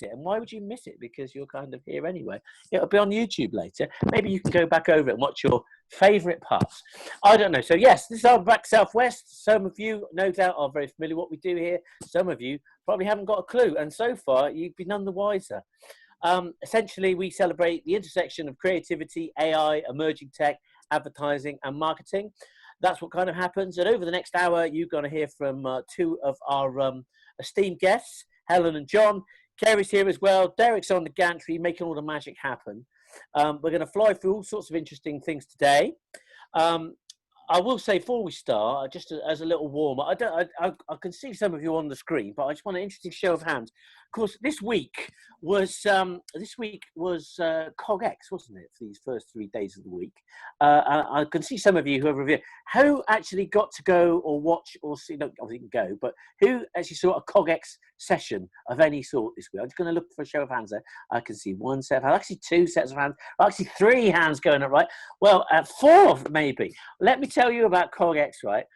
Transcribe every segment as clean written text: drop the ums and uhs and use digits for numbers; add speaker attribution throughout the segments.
Speaker 1: it. And why would you miss it? Because you're kind of here anyway. It'll be on YouTube later. Maybe you can go back over it and watch your favourite parts. I don't know. So yes, this is our Back Southwest. Some of you, no doubt, are very familiar with what we do here. Some of you probably haven't got a clue. And so far, you've been none the wiser. Essentially, we celebrate the intersection of creativity, AI, emerging tech, advertising, and marketing. That's what kind of happens. And over the next hour, you're going to hear from two of our esteemed guests, Helen and John. Kerry's here as well. Derek's on the gantry, making all the magic happen. We're going to fly through all sorts of interesting things today. I will say before we start, just as a little warm-up, I can see some of you on the screen, but I just want an interesting show of hands. Of course, this week was CogX, wasn't it, for these first 3 days of the week? I can see some of you who have reviewed. Who actually got to go or watch or see? No, obviously can go, but who actually saw a CogX session of any sort this week? I'm just going to look for a show of hands there. I can see one set of hands, actually two sets of hands, actually three hands going up, right? Well, four maybe. Let me tell you about CogX, right?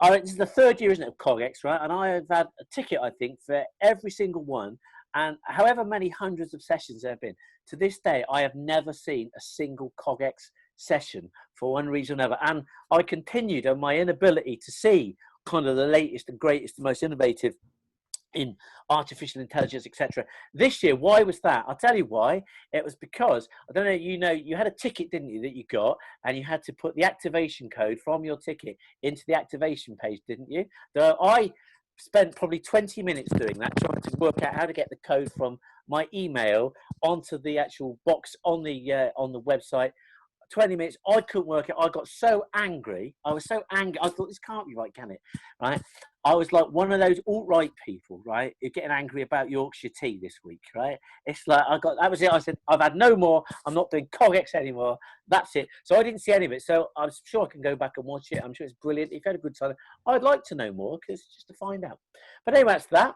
Speaker 1: This is the third year, isn't it, of CogX, right? And I have had a ticket, I think, for every single one. And however many hundreds of sessions there have been, to this day, I have never seen a single CogX session for one reason or another. And I continued on my inability to see kind of the latest and greatest, the most innovative in artificial intelligence, etc. This year, why was that? I'll tell you why. It was because, I don't know, you had a ticket, didn't you, that you got, and you had to put the activation code from your ticket into the activation page, didn't you? So I spent probably 20 minutes doing that, trying to work out how to get the code from my email onto the actual box on the website. 20 minutes, I couldn't work it. I got so angry. I was so angry. I thought, this can't be right, can it? Right? I was like one of those alt-right people, right? You're getting angry about Yorkshire tea this week, right? It's like, that was it. I said, I've had no more. I'm not doing CogX anymore. That's it. So I didn't see any of it. So I'm sure I can go back and watch it. I'm sure it's brilliant. If you had a good time, I'd like to know more, because just to find out. But anyway, that's that.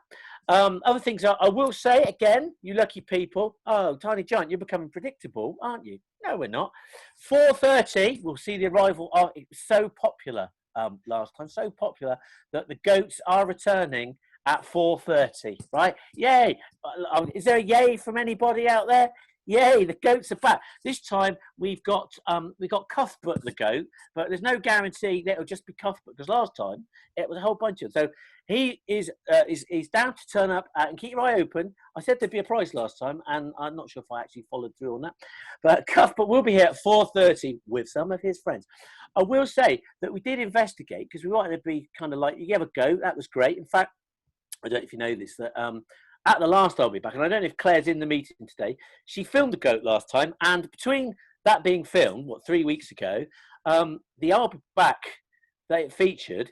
Speaker 1: Other things I will say again, you lucky people. Oh, Tiny Giant, you're becoming predictable, aren't you? No, we're not. 4:30, we'll see the arrival. Oh, it was so popular last time, so popular that the goats are returning at 4:30. Right? Yay! Is there a yay from anybody out there? Yay! The goats are back. This time we've got Cuthbert the goat, but there's no guarantee that it'll just be Cuthbert, because last time it was a whole bunch of them. So he is down to turn up and keep your eye open. I said there'd be a prize last time, and I'm not sure if I actually followed through on that. But Cuthbert will be here at 4:30 with some of his friends. I will say that we did investigate, because we wanted to be kind of like, you have a go. That was great. In fact, I don't know if you know this, that at the last I'll Be Back, and I don't know if Claire's in the meeting today, she filmed the goat last time, and between that being filmed, 3 weeks ago, the I'll Be Back that it featured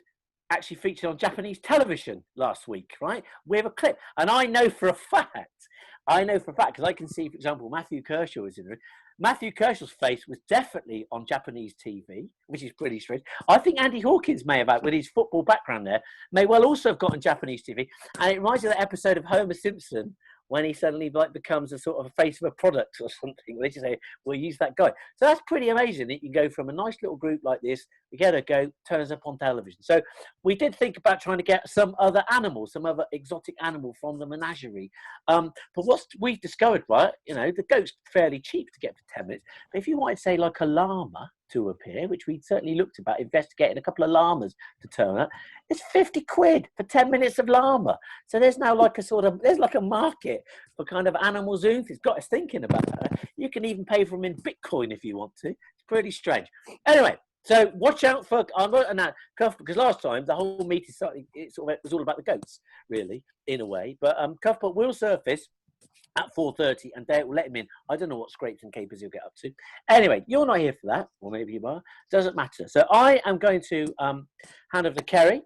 Speaker 1: actually featured on Japanese television last week, right, with a clip. And I know for a fact, because I can see, for example, Matthew Kershaw is in there. Matthew Kershaw's face was definitely on Japanese TV, which is pretty strange. I think Andy Hawkins may have, with his football background there, may well also have got on Japanese TV. And it reminds me of that episode of Homer Simpson when he suddenly becomes a sort of a face of a product or something. They just say, we'll use that guy. So that's pretty amazing that you can go from a nice little group like this, we get a go, turns up on television. So we did think about trying to get some other animal, some other exotic animal from the menagerie. But what we've discovered, right, the goat's fairly cheap to get for 10 minutes. But if you wanted, say, like a llama to appear, which we certainly looked about investigating a couple of llamas to turn up, it's 50 quid for 10 minutes of llama. So there's now there's like a market for kind of animal zoos. It's got us thinking about that. You can even pay for them in Bitcoin if you want to. It's pretty strange. Anyway, so watch out for, because last time the whole meeting it was all about the goats, really, in a way. But Cuthbert will surface at 4:30, and Derek will let him in. I don't know what scrapes and capers he'll get up to. Anyway, you're not here for that, or maybe you are. Doesn't matter. So I am going to hand over to Kerry.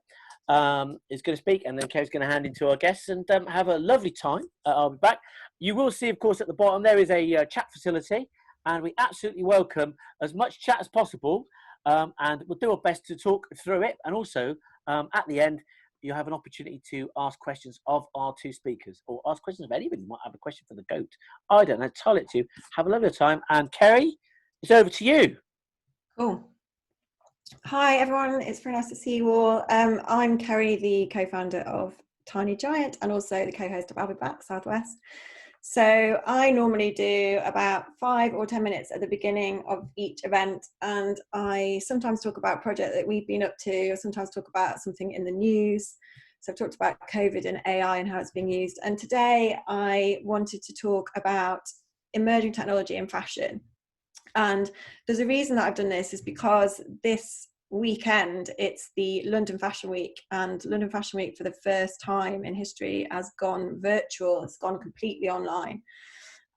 Speaker 1: Is going to speak, and then Kerry's going to hand into our guests, and have a lovely time. I'll be back. You will see, of course, at the bottom there is a chat facility, and we absolutely welcome as much chat as possible, and we'll do our best to talk through it. And also, at the end, you have an opportunity to ask questions of our two speakers, or ask questions of anybody. You might have a question for the goat. I don't know. Tell it to you. Have a lovely time. And Kerry, it's over to you.
Speaker 2: Cool. Hi, everyone. It's very nice to see you all. I'm Kerry, the co-founder of Tiny Giant and also the co-host of I'll Be Back Southwest. So I normally do about 5 or 10 minutes at the beginning of each event, and I sometimes talk about a project that we've been up to, or sometimes talk about something in the news. So I've talked about COVID and AI and how it's being used. And today I wanted to talk about emerging technology in fashion. And there's a reason that I've done this, is because this weekend it's the London Fashion Week, and London Fashion Week for the first time in history has gone virtual. It's gone completely online,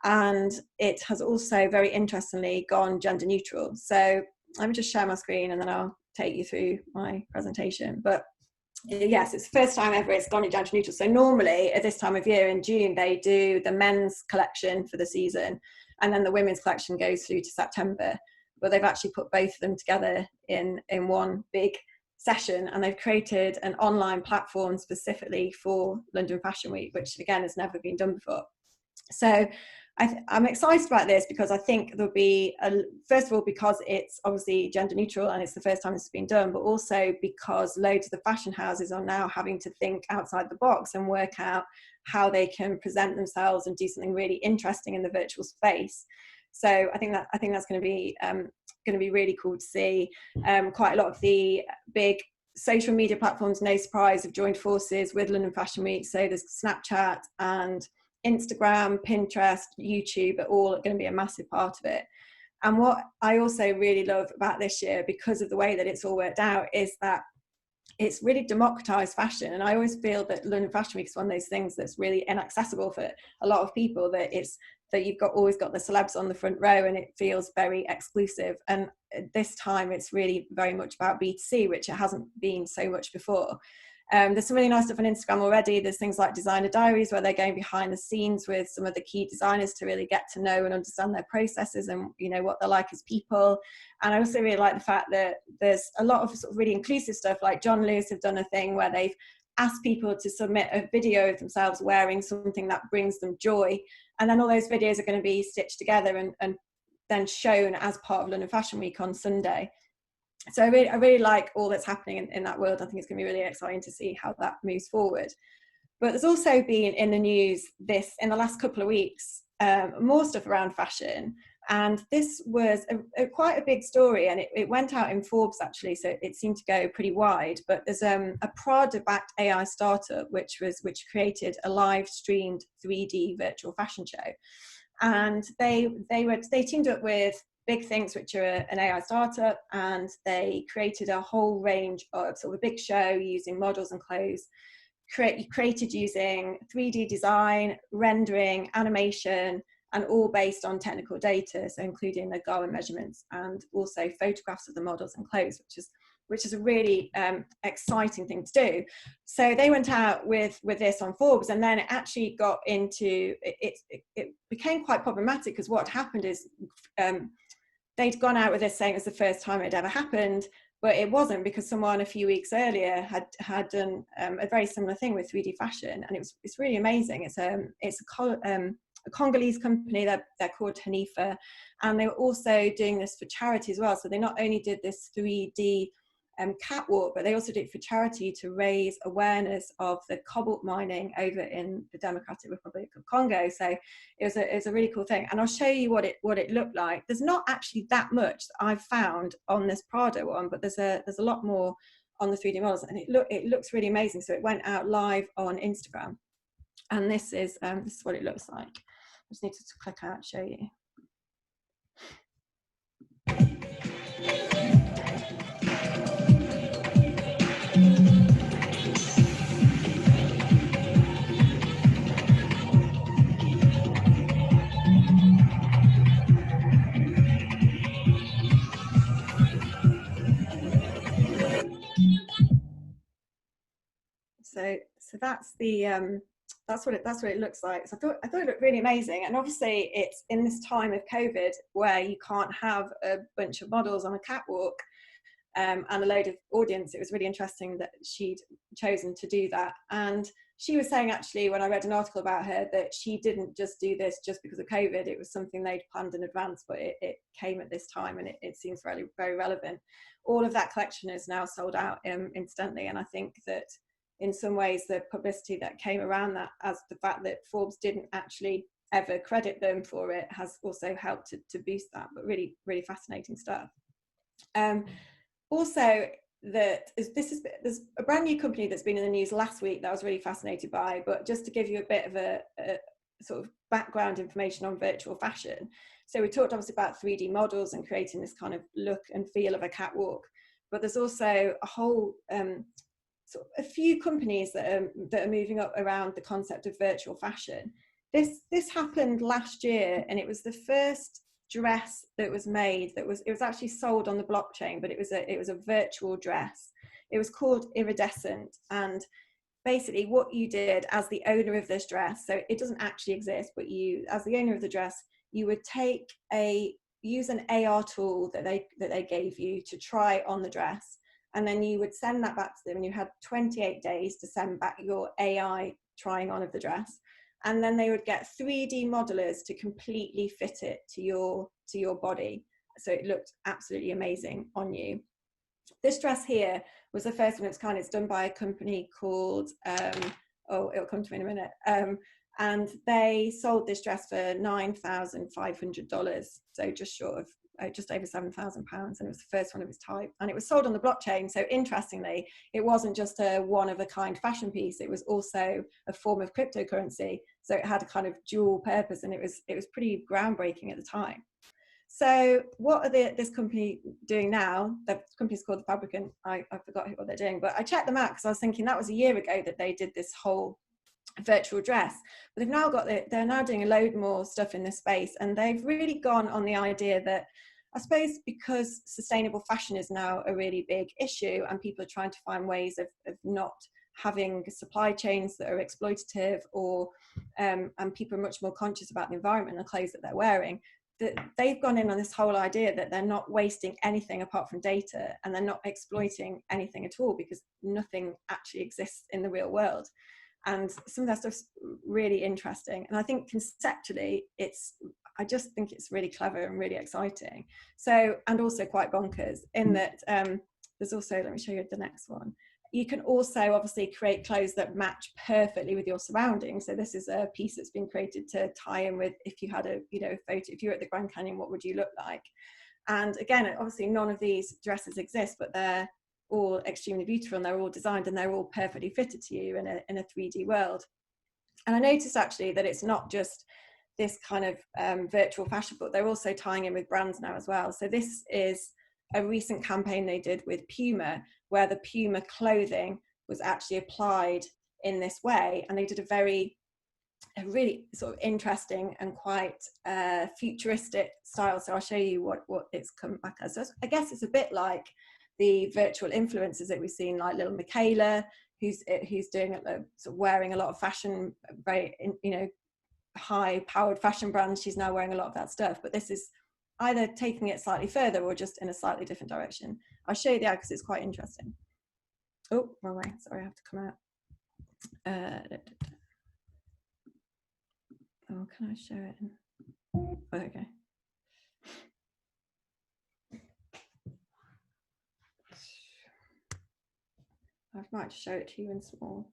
Speaker 2: and it has also very interestingly gone gender neutral. So let me just share my screen and then I'll take you through my presentation. But yes, it's the first time ever it's gone gender neutral. So normally at this time of year in June they do the men's collection for the season, and then the women's collection goes through to September. But they've actually put both of them together in one big session, and they've created an online platform specifically for London Fashion Week, which again has never been done before. So I'm excited about this because I think there'll be, first of all, because it's obviously gender neutral and it's the first time this has been done, but also because loads of the fashion houses are now having to think outside the box and work out how they can present themselves and do something really interesting in the virtual space. So I think that's going to be really cool to see. Quite a lot of the big social media platforms, no surprise, have joined forces with London Fashion Week. So there's Snapchat and Instagram, Pinterest, YouTube are all going to be a massive part of it. And what I also really love about this year, because of the way that it's all worked out, is that it's really democratized fashion. And I always feel that London Fashion Week is one of those things that's really inaccessible for a lot of people, that you've always got the celebs on the front row and it feels very exclusive. And this time it's really very much about B2C, which it hasn't been so much before. There's some really nice stuff on Instagram already. There's things like designer diaries where they're going behind the scenes with some of the key designers to really get to know and understand their processes and what they're like as people. And I also really like the fact that there's a lot of sort of really inclusive stuff, like John Lewis have done a thing where they've asked people to submit a video of themselves wearing something that brings them joy, and then all those videos are going to be stitched together and then shown as part of London Fashion Week on Sunday. So I really like all that's happening in that world. I think it's going to be really exciting to see how that moves forward. But there's also been in the news in the last couple of weeks, more stuff around fashion. And this was quite a big story, and it went out in Forbes actually, so it seemed to go pretty wide. But there's a Prada-backed AI startup which created a live streamed 3D virtual fashion show, and they teamed up with Big Things, which are an AI startup, and they created a whole range of sort of a big show using models and clothes, created using 3D design, rendering, animation, and all based on technical data, so including the Garmin measurements and also photographs of the models and clothes, which is a really exciting thing to do. So they went out with this on Forbes, and then it actually got into it became quite problematic, because what happened is they'd gone out with this saying it was the first time it had ever happened, but it wasn't, because someone a few weeks earlier had done a very similar thing with 3D fashion, and it's really amazing. It's a Congolese company. They're called Hanifa, and they were also doing this for charity as well. So they not only did this 3D catwalk, but they also did it for charity to raise awareness of the cobalt mining over in the Democratic Republic of Congo. So it was a really cool thing, and I'll show you what it looked like. There's not actually that much that I've found on this Prada one, but there's a lot more on the 3D models, and it looks really amazing. So it went out live on Instagram, and this is what it looks like. I just need to click out and show you. So that's what it looks like. So I thought it looked really amazing, and obviously it's in this time of COVID where you can't have a bunch of models on a catwalk and a load of audience. It was really interesting that she'd chosen to do that, and she was saying actually, when I read an article about her, that she didn't just do this just because of COVID. It was something they'd planned in advance, but it came at this time, and it seems very, very relevant. All of that collection is now sold out instantly, and I think that in some ways the publicity that came around that, as the fact that Forbes didn't actually ever credit them for it, has also helped to boost that. But really, really fascinating stuff. Also, there's a brand new company that's been in the news last week that I was really fascinated by, but just to give you a bit of a sort of background information on virtual fashion. So we talked obviously about 3D models and creating this kind of look and feel of a catwalk, but there's also a whole sort of a few companies that are moving up around the concept of virtual fashion. This happened last year, and it was the first dress that was made it was actually sold on the blockchain, but it was a virtual dress. It was called Iridescent, and basically what you did as the owner of this dress, so it doesn't actually exist, but you, as the owner of the dress, you would use an AR tool that they gave you to try on the dress, and then you would send that back to them, and you had 28 days to send back your AI trying on of the dress, and then they would get 3D modelers to completely fit it to your body, so it looked absolutely amazing on you. This dress here was the first one of its kind. It's done by a company called it'll come to me in a minute, and they sold this dress for $9,500, so just short of just over £7,000, and it was the first one of its type, and it was sold on the blockchain. So interestingly, it wasn't just a one-of-a-kind fashion piece, it was also a form of cryptocurrency, so it had a kind of dual purpose, and it was pretty groundbreaking at the time. So what are this company doing now? The company's called The Fabricant. I forgot what they're doing, but I checked them out because I was thinking that was a year ago that they did this whole virtual dress. But they're now doing a load more stuff in this space, and they've really gone on the idea that, I suppose because sustainable fashion is now a really big issue, and people are trying to find ways of not having supply chains that are exploitative, or and people are much more conscious about the environment and the clothes that they're wearing, that they've gone in on this whole idea that they're not wasting anything apart from data, and they're not exploiting anything at all, because nothing actually exists in the real world. And some of that stuff's really interesting, and I think conceptually I just think it's really clever and really exciting. So, and also quite bonkers in that there's also, let me show you the next one. You can also obviously create clothes that match perfectly with your surroundings. So this is a piece that's been created to tie in with, if you had a photo, if you were at the Grand Canyon, what would you look like? And again, obviously none of these dresses exist, but they're all extremely beautiful, and they're all designed, and they're all perfectly fitted to you in a 3D world. And I noticed actually that it's not just this kind of virtual fashion, but they're also tying in with brands now as well. So this is a recent campaign they did with Puma, where the Puma clothing was actually applied in this way, and they did a really sort of interesting and quite futuristic style. So I'll show you what it's come back as. So I guess it's a bit like the virtual influencers that we've seen, like little Michaela, who's doing sort of wearing a lot of fashion, very high powered fashion brands. She's now wearing a lot of that stuff, but this is either taking it slightly further or just in a slightly different direction. I'll show you the ad because it's quite interesting. Oh, wrong way, sorry, I have to come out. Oh, can I show it? Oh, okay. I might show it to you in small.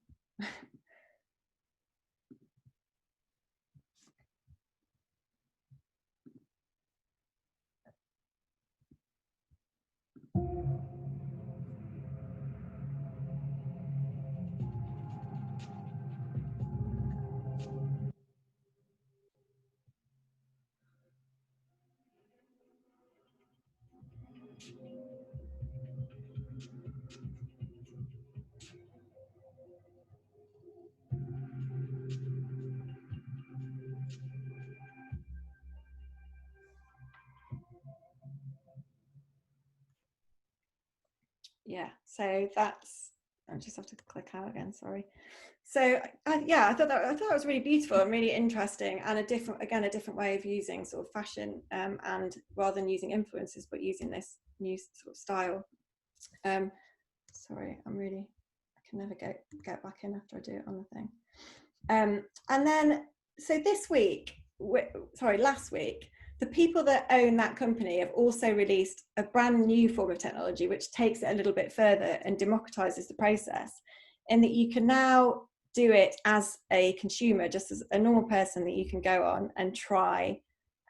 Speaker 2: Yeah, so that's, I just have to click out again, sorry. So I thought that was really beautiful and really interesting, and a different way of using sort of fashion, and rather than using influences, but using this new sort of style. Sorry, I can never get back in after I do it on the thing. And then, so last week, the people that own that company have also released a brand new form of technology which takes it a little bit further and democratizes the process. in that you can now do it as a consumer, just as a normal person, that you can go on and try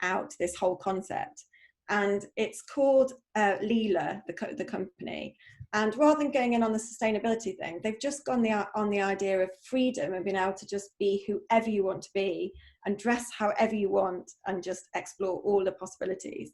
Speaker 2: out this whole concept. And it's called Leela, the company. And rather than going in on the sustainability thing, they've just gone on the idea of freedom and being able to just be whoever you want to be and dress however you want and just explore all the possibilities.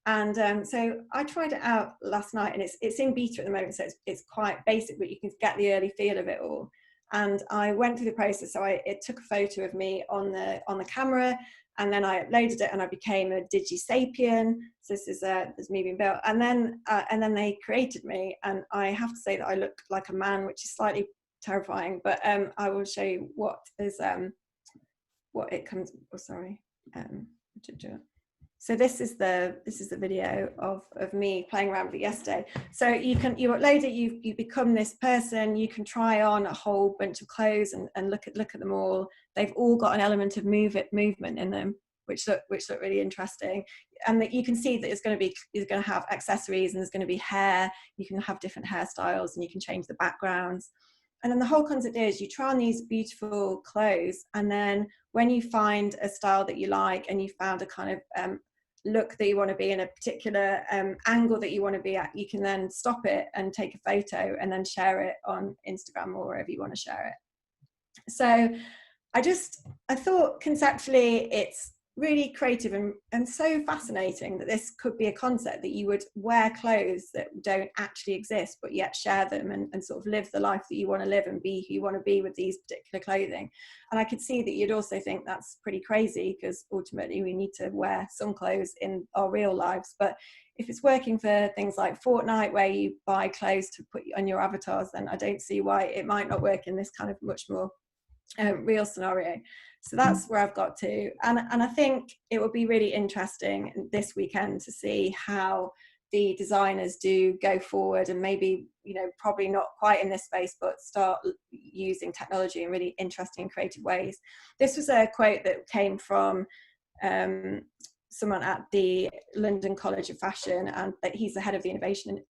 Speaker 2: And so I tried it out last night, and it's in beta at the moment, so it's quite basic, but you can get the early feel of it all. And I went through the process. So it took a photo of me on the camera, and then I uploaded it, and I became a digi-sapien. So this is me being built, and then they created me, and I have to say that I look like a man, which is slightly terrifying. But I will show you what it comes. Oh, sorry. So this is the video of me playing around with it yesterday. So you upload it, you become this person, you can try on a whole bunch of clothes and look at them all. They've all got an element of movement in them, which look really interesting. And that you can see that it's going to have accessories, and there's going to be hair. You can have different hairstyles, and you can change the backgrounds. And then the whole concept is you try on these beautiful clothes, and then when you find a style that you like, and you found a kind of look that you want to be in, a particular angle that you want to be at, you can then stop it and take a photo and then share it on Instagram or wherever you want to share it. So I thought conceptually it's really creative and so fascinating that this could be a concept that you would wear clothes that don't actually exist, but yet share them and sort of live the life that you want to live and be who you want to be with these particular clothing. And I could see that you'd also think that's pretty crazy, because ultimately we need to wear some clothes in our real lives. But if it's working for things like Fortnite, where you buy clothes to put on your avatars, then I don't see why it might not work in this kind of much more real scenario. So that's where I've got to, and I think it will be really interesting this weekend to see how the designers do go forward, and maybe, probably not quite in this space, but start using technology in really interesting and creative ways. This was a quote that came from someone at the London College of Fashion, and that he's the head of the innovation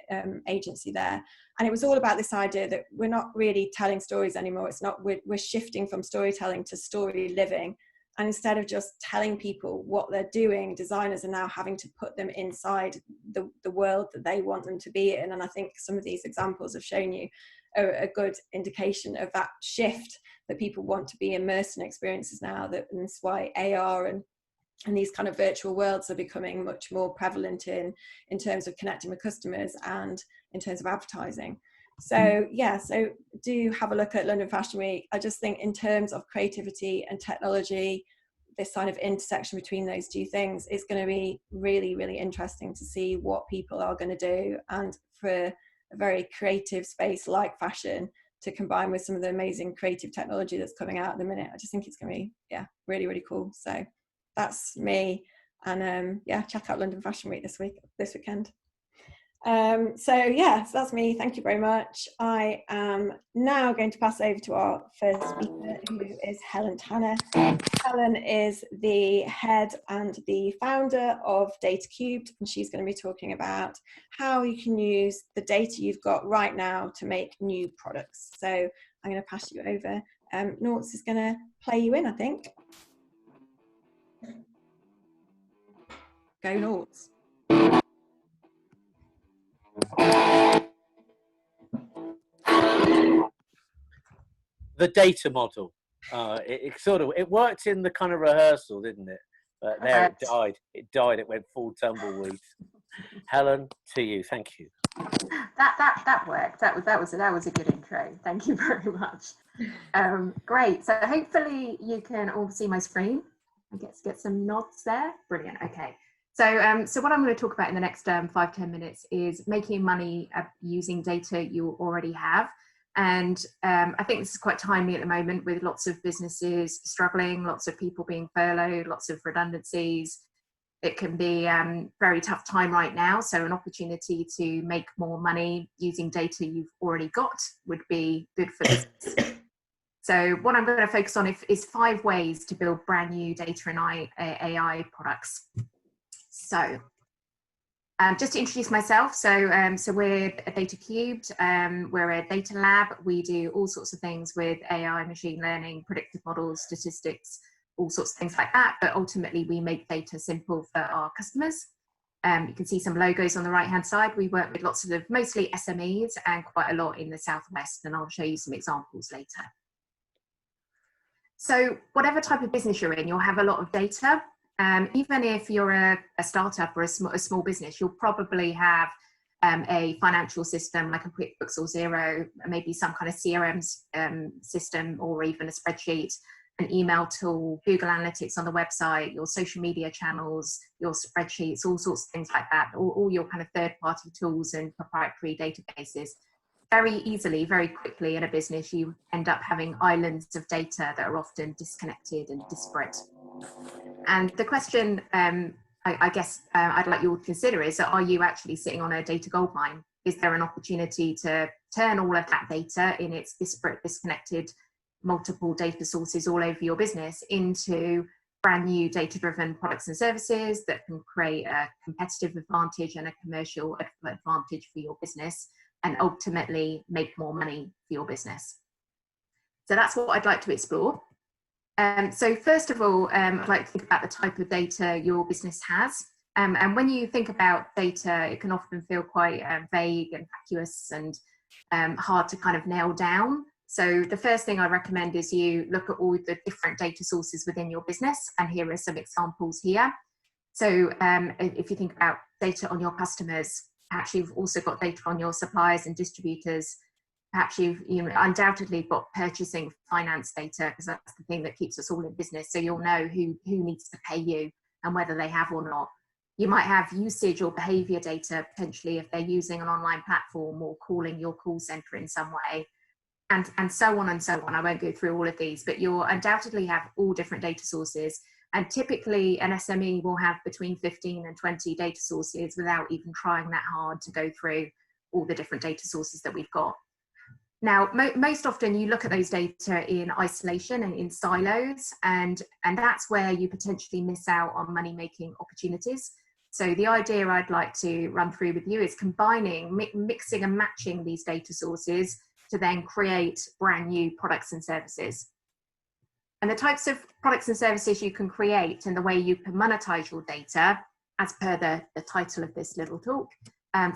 Speaker 2: agency there. And it was all about this idea that we're not really telling stories anymore. It's not, we're shifting from storytelling to story living. And instead of just telling people what they're doing, designers are now having to put them inside the world that they want them to be in. And I think some of these examples have shown you a good indication of that shift, that people want to be immersed in experiences now. And that's why AR and these kind of virtual worlds are becoming much more prevalent in terms of connecting with customers and in terms of advertising. So yeah, so do have a look at London Fashion Week. I just think in terms of creativity and technology, this kind of intersection between those two things is going to be really, really interesting to see what people are going to do. And for a very creative space like fashion to combine with some of the amazing creative technology that's coming out at the minute, I just think it's going to be, yeah, really, really cool. So that's me. And yeah, check out London Fashion Week this weekend. So that's me. Thank you very much. I am now going to pass over to our first speaker, who is Helen Tanner. Helen is the head and the founder of Data Cubed, and she's going to be talking about how you can use the data you've got right now to make new products. So I'm going to pass you over. Norts is going to play you in, I think. Go Norts.
Speaker 1: The data model. It worked in the kind of rehearsal, didn't it? But there it died. It died. It went full tumbleweed. Helen, to you. Thank you.
Speaker 3: That worked. That was a good intro. Thank you very much. Great. So hopefully you can all see my screen. I guess get some nods there. Brilliant. Okay. So what I'm going to talk about in the next 5-10 minutes is making money using data you already have. And I think this is quite timely at the moment, with lots of businesses struggling, lots of people being furloughed, lots of redundancies. It can be a very tough time right now. So an opportunity to make more money using data you've already got would be good for business. So what I'm going to focus on is 5 ways to build brand new data and AI products. So Just to introduce myself, so we're a Data Cubed, we're a data lab. We do all sorts of things with AI, machine learning, predictive models, statistics, all sorts of things like that, but ultimately we make data simple for our customers. You can see some logos on the right hand side. We work with lots of mostly SMEs and quite a lot in the Southwest, and I'll show you some examples later. So whatever type of business you're in, you'll have a lot of data. Even if you're a startup or a small business, you'll probably have a financial system like a QuickBooks or Xero, maybe some kind of CRM system, or even a spreadsheet, an email tool, Google Analytics on the website, your social media channels, your spreadsheets, all sorts of things like that, all your kind of third-party tools and proprietary databases. Very easily, very quickly in a business, you end up having islands of data that are often disconnected and disparate. And the question I guess I'd like you all to consider is, are you actually sitting on a data goldmine? Is there an opportunity to turn all of that data in its disparate, disconnected, multiple data sources all over your business into brand new data-driven products and services that can create a competitive advantage and a commercial advantage for your business, and ultimately make more money for your business? So that's what I'd like to explore. So first of all, I'd like to think about the type of data your business has. And when you think about data, it can often feel quite vague and vacuous and hard to kind of nail down. So the first thing I recommend is you look at all the different data sources within your business, and here are some examples here. So if you think about data on your customers, perhaps you've also got data on your suppliers and distributors. Perhaps you've undoubtedly got purchasing finance data, because that's the thing that keeps us all in business. So you'll know who needs to pay you and whether they have or not. You might have usage or behavior data, potentially if they're using an online platform or calling your call center in some way, and so on and so on. I won't go through all of these, but you'll undoubtedly have all different data sources. And typically an SME will have between 15 and 20 data sources without even trying that hard to go through all the different data sources that we've got. Now, most often you look at those data in isolation and in silos, and that's where you potentially miss out on money-making opportunities. So the idea I'd like to run through with you is combining, mixing and matching these data sources to then create brand new products and services. And the types of products and services you can create and the way you can monetize your data, as per the title of this little talk,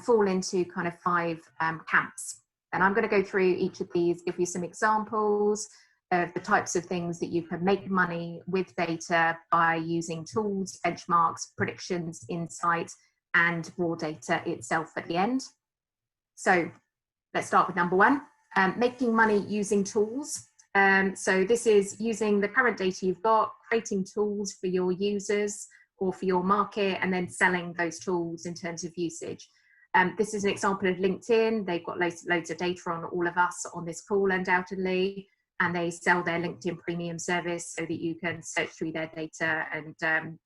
Speaker 3: fall into kind of 5 camps. And I'm going to go through each of these, give you some examples of the types of things that you can make money with data by using tools, benchmarks, predictions, insight, and raw data itself at the end. So let's start with number 1, making money using tools. So this is using the current data you've got, creating tools for your users or for your market, and then selling those tools in terms of usage. This is an example of LinkedIn. They've got loads of data on all of us on this call, undoubtedly, and they sell their LinkedIn premium service so that you can search through their data and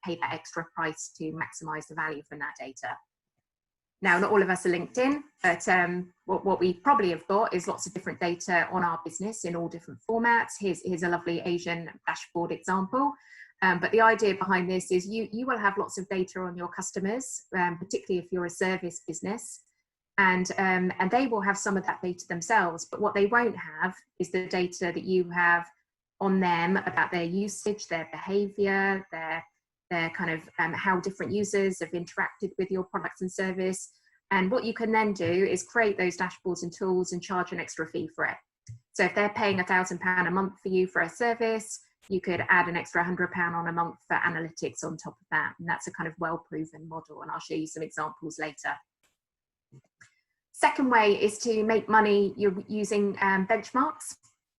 Speaker 3: pay that extra price to maximize the value from that data. Now, not all of us are LinkedIn, but what we probably have got is lots of different data on our business in all different formats. Here's a lovely Asian dashboard example. But the idea behind this is you will have lots of data on your customers, particularly if you're a service business, and they will have some of that data themselves. But what they won't have is the data that you have on them about their usage, their behavior, their kind of how different users have interacted with your products and service. And what you can then do is create those dashboards and tools and charge an extra fee for it. So if they're paying £1,000 a month for you for a service, you could add an extra £100 on a month for analytics on top of that. And that's a kind of well-proven model, and I'll show you some examples later. Second way is to make money using benchmarks.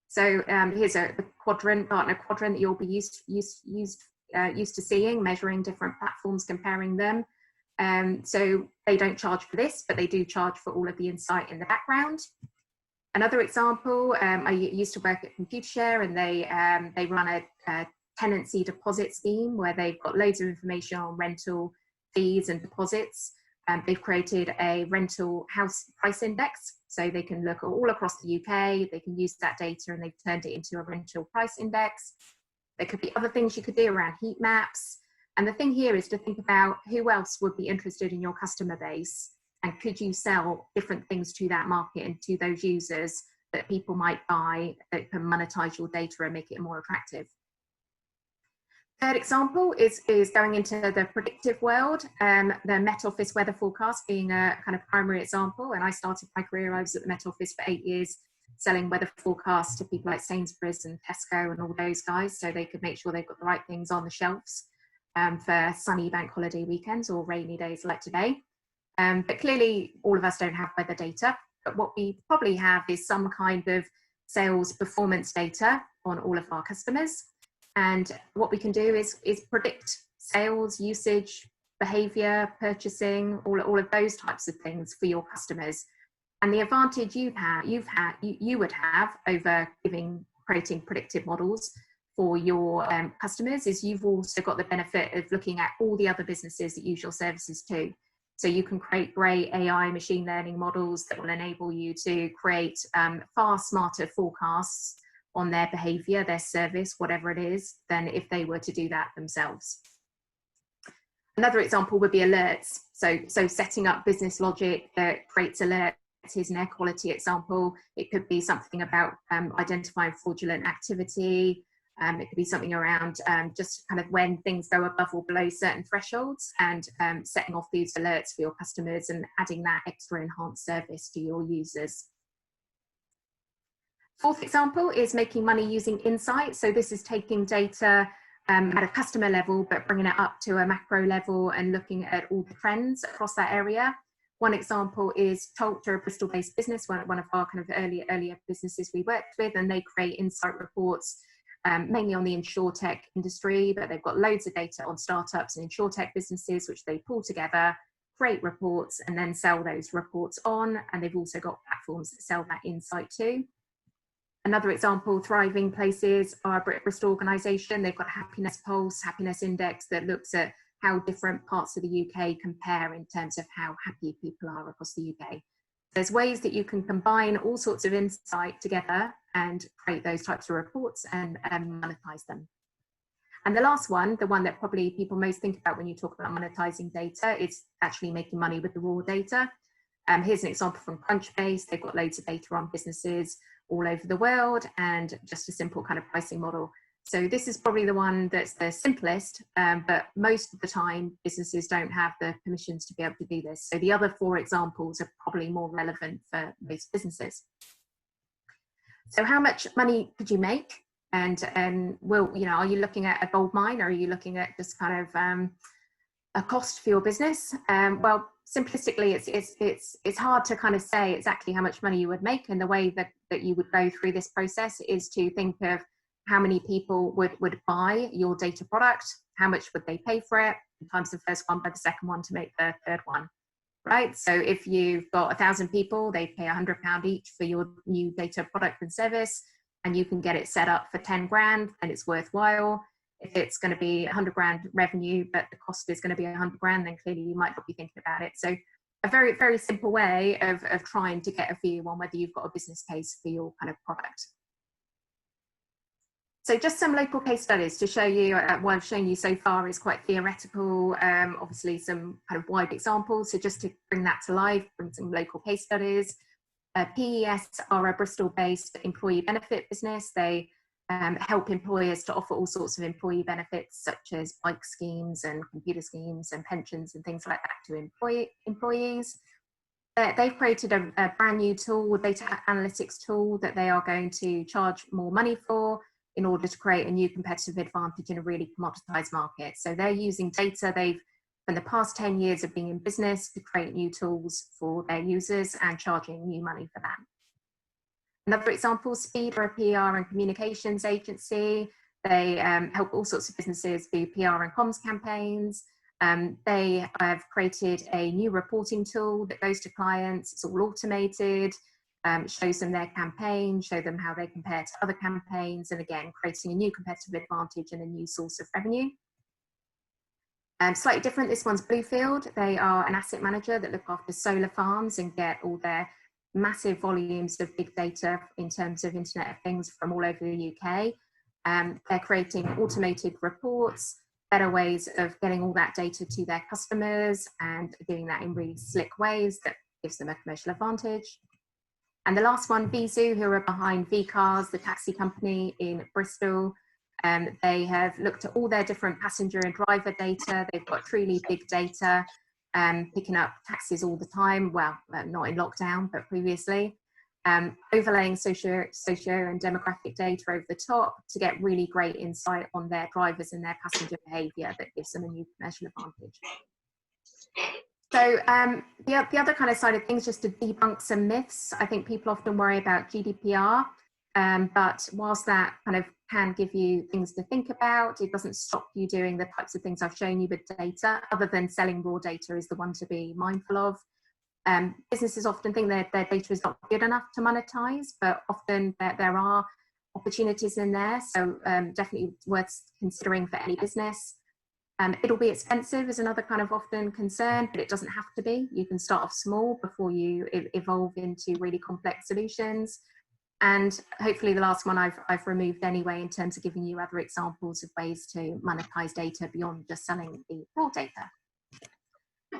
Speaker 3: So here's a Gartner quadrant that you'll be used to seeing, measuring different platforms, comparing them. So they don't charge for this, but they do charge for all of the insight in the background. Another example, I used to work at Computershare, and they run a tenancy deposit scheme where they've got loads of information on rental fees and deposits. They've created a rental house price index, so they can look all across the UK. They can use that data, and they've turned it into a rental price index. There could be other things you could do around heat maps. And the thing here is to think about who else would be interested in your customer base, and could you sell different things to that market and to those users that people might buy that can monetize your data and make it more attractive. Third example is going into the predictive world, the Met Office weather forecast being a kind of primary example. And I started my career, I was at the Met Office for 8 years, selling weather forecasts to people like Sainsbury's and Tesco and all those guys, so they could make sure they've got the right things on the shelves for sunny bank holiday weekends or rainy days like today. But clearly all of us don't have weather data, but what we probably have is some kind of sales performance data on all of our customers. And what we can do is predict sales, usage, behavior, purchasing, all of those types of things for your customers. And the advantage you would have over creating predictive models for your customers is you've also got the benefit of looking at all the other businesses that use your services too. So you can create great AI machine learning models that will enable you to create far smarter forecasts on their behavior, their service, whatever it is, than if they were to do that themselves. Another example would be alerts. So setting up business logic that creates alerts. Here's an air quality example. It could be something about identifying fraudulent activity. It could be something around just kind of when things go above or below certain thresholds, and setting off these alerts for your customers and adding that extra enhanced service to your users. Fourth example is making money using insight. So this is taking data at a customer level, but bringing it up to a macro level and looking at all the trends across that area. One example is Talk, a Bristol-based business, one of our kind of earlier businesses we worked with, and they create insight reports mainly on the insurtech industry, but they've got loads of data on startups and insurtech businesses, which they pull together, create reports, and then sell those reports on. And they've also got platforms that sell that insight too. Another example, Thriving Places are a Bristol organisation. They've got a happiness pulse, happiness index that looks at how different parts of the UK compare in terms of how happy people are across the UK. There's ways that you can combine all sorts of insight together and create those types of reports and monetize them. And the last one, the one that probably people most think about when you talk about monetizing data, is actually making money with the raw data. Here's an example from Crunchbase. They've got loads of data on businesses all over the world and just a simple kind of pricing model. So this is probably the one that's the simplest, but most of the time businesses don't have the permissions to be able to do this. So the other four examples are probably more relevant for most businesses. So how much money could you make? And are you looking at a gold mine, or are you looking at just kind of a cost for your business? Well, simplistically, it's hard to kind of say exactly how much money you would make. And the way that you would go through this process is to think of how many people would buy your data product, how much would they pay for it, times the first one by the second one to make the third one, right? So if you've got 1,000 people, they pay £100 each for your new data product and service, and you can get it set up for 10 grand, and it's worthwhile. If it's going to be 100 grand revenue, but the cost is going to be 100 grand, then clearly you might not be thinking about it. So a very, very simple way of trying to get a view on whether you've got a business case for your kind of product. So just some local case studies to show you what I've shown you so far is quite theoretical, obviously some kind of wide examples. So just to bring that to life, bring some local case studies. PES are a Bristol-based employee benefit business. They help employers to offer all sorts of employee benefits, such as bike schemes and computer schemes and pensions and things like that to employees. They've created a brand new tool, a data analytics tool, that they are going to charge more money for in order to create a new competitive advantage in a really commoditized market. So they're using data they've, in the past 10 years of being in business, to create new tools for their users and charging new money for that. Another example, Speed are a PR and communications agency. They help all sorts of businesses do PR and comms campaigns. They have created a new reporting tool that goes to clients. It's all automated. Shows them their campaign, show them how they compare to other campaigns, and again, creating a new competitive advantage and a new source of revenue. Slightly different, this one's Bluefield. They are an asset manager that look after solar farms and get all their massive volumes of big data in terms of Internet of Things from all over the UK. They're creating automated reports better ways of getting all that data to their customers and doing that in really slick ways that gives them a commercial advantage. And the last one, Vizu, who are behind V-Cars, the taxi company in Bristol. They have looked at all their different passenger and driver data. They've got truly big data, picking up taxis all the time. Well, not in lockdown, but previously. Overlaying socio and demographic data over the top to get really great insight on their drivers and their passenger behaviour that gives them a new commercial advantage. So the other kind of side of things, just to debunk some myths. I think people often worry about GDPR, but whilst that kind of can give you things to think about, it doesn't stop you doing the types of things I've shown you with data, other than selling raw data is the one to be mindful of. Businesses often think that their data is not good enough to monetize, but often there are opportunities in there. So definitely worth considering for any business. It'll be expensive is another kind of often concern, but it doesn't have to be. You can start off small before you evolve into really complex solutions. And hopefully the last one I've removed anyway, in terms of giving you other examples of ways to monetize data beyond just selling the raw data.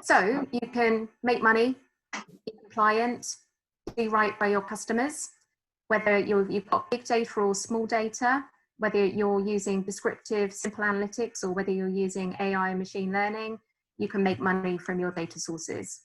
Speaker 3: So you can make money, be compliant, do right by your customers, whether you've got big data or small data, whether you're using descriptive, simple analytics, or whether you're using AI and machine learning, you can make money from your data sources.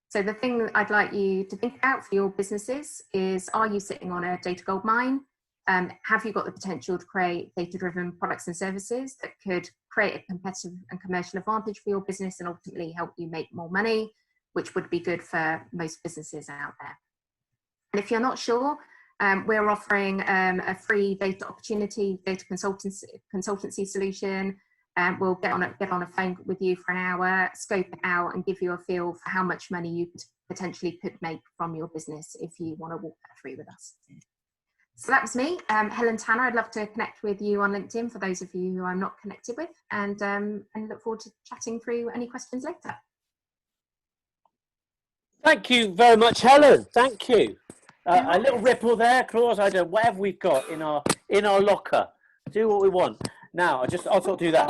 Speaker 3: So the thing I'd like you to think about for your businesses is, are you sitting on a data gold mine? Have you got the potential to create data-driven products and services that could create a competitive and commercial advantage for your business and ultimately help you make more money, which would be good for most businesses out there? And if you're not sure, we're offering a free data opportunity, data consultancy solution. We'll get on a phone with you for an hour, scope it out, and give you a feel for how much money you potentially could make from your business if you want to walk that through with us. So that was me, Helen Tanner. I'd love to connect with you on LinkedIn for those of you who I'm not connected with, and look forward to chatting through any questions later.
Speaker 1: Thank you very much, Helen. Thank you. A little ripple there, Claus. I don't know, whatever we've got in our locker. Do what we want. Now, I'll sort of do that.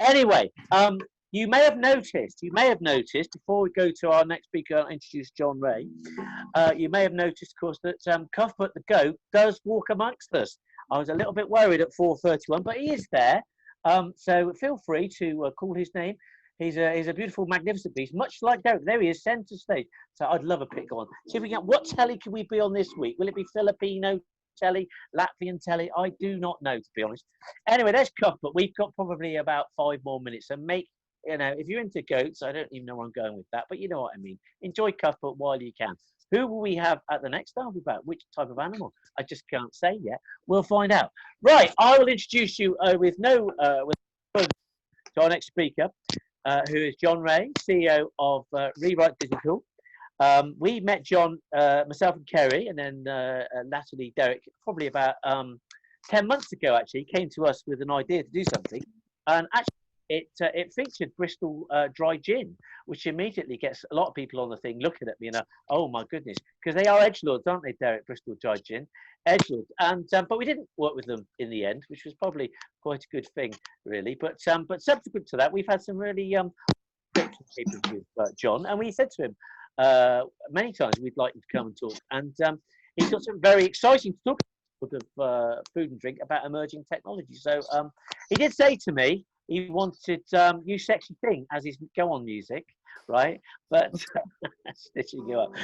Speaker 1: Anyway, you may have noticed before we go to our next speaker, I'll introduce John Reay. You may have noticed, of course, that Cuthbert the goat does walk amongst us. I was a little bit worried at 4:31, but he is there. So feel free to call his name. He's a beautiful, magnificent beast, much like Derek. There he is, centre stage. So I'd love a pick on. See if we can. What telly can we be on this week? Will it be Filipino telly, Latvian telly? I do not know, to be honest. Anyway, there's Cuthbert. We've got probably about 5 more minutes. So if you're into goats, I don't even know where I'm going with that, but you know what I mean. Enjoy Cuthbert while you can. Who will we have at the next derby bout? Which type of animal? I just can't say yet. We'll find out. Right, I will introduce you to our next speaker. Who is John Reay, CEO of Rewrite Digital. We met John, myself and Kerry, and then latterly Derek, probably about 10 months ago, actually, came to us with an idea to do something. And actually, it featured Bristol dry gin, which immediately gets a lot of people on the thing looking at me and oh my goodness, because they are edgelords, aren't they, Derek? Bristol dry gin, edgelords. And but we didn't work with them in the end, which was probably quite a good thing, really. But subsequent to that, we've had some really with John, and we said to him many times we'd like him to come and talk, and he's got some very exciting to talk about of food and drink about emerging technology. So he did say to me he wanted You Sexy Thing as his go-on music, right? But stitching you up.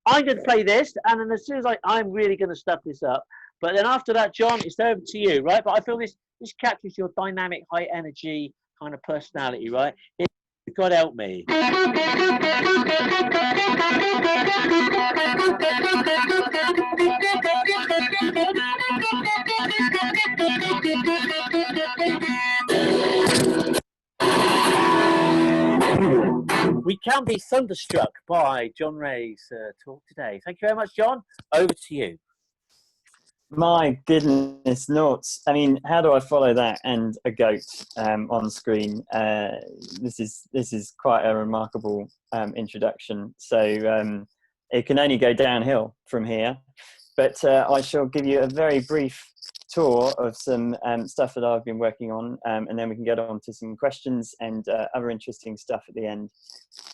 Speaker 1: I'm going to play this, and then as soon as I'm really going to stuff this up. But then after that, John, it's over to you, right? But I feel this captures your dynamic, high energy kind of personality, right? God help me. We can be thunderstruck by John Reay's talk today. Thank you very much, John. Over to you.
Speaker 4: My goodness, Norts. I mean, how do I follow that and a goat on screen? This is quite a remarkable introduction. So it can only go downhill from here. But I shall give you a very brief tour of some stuff that I've been working on, and then we can get on to some questions and other interesting stuff at the end.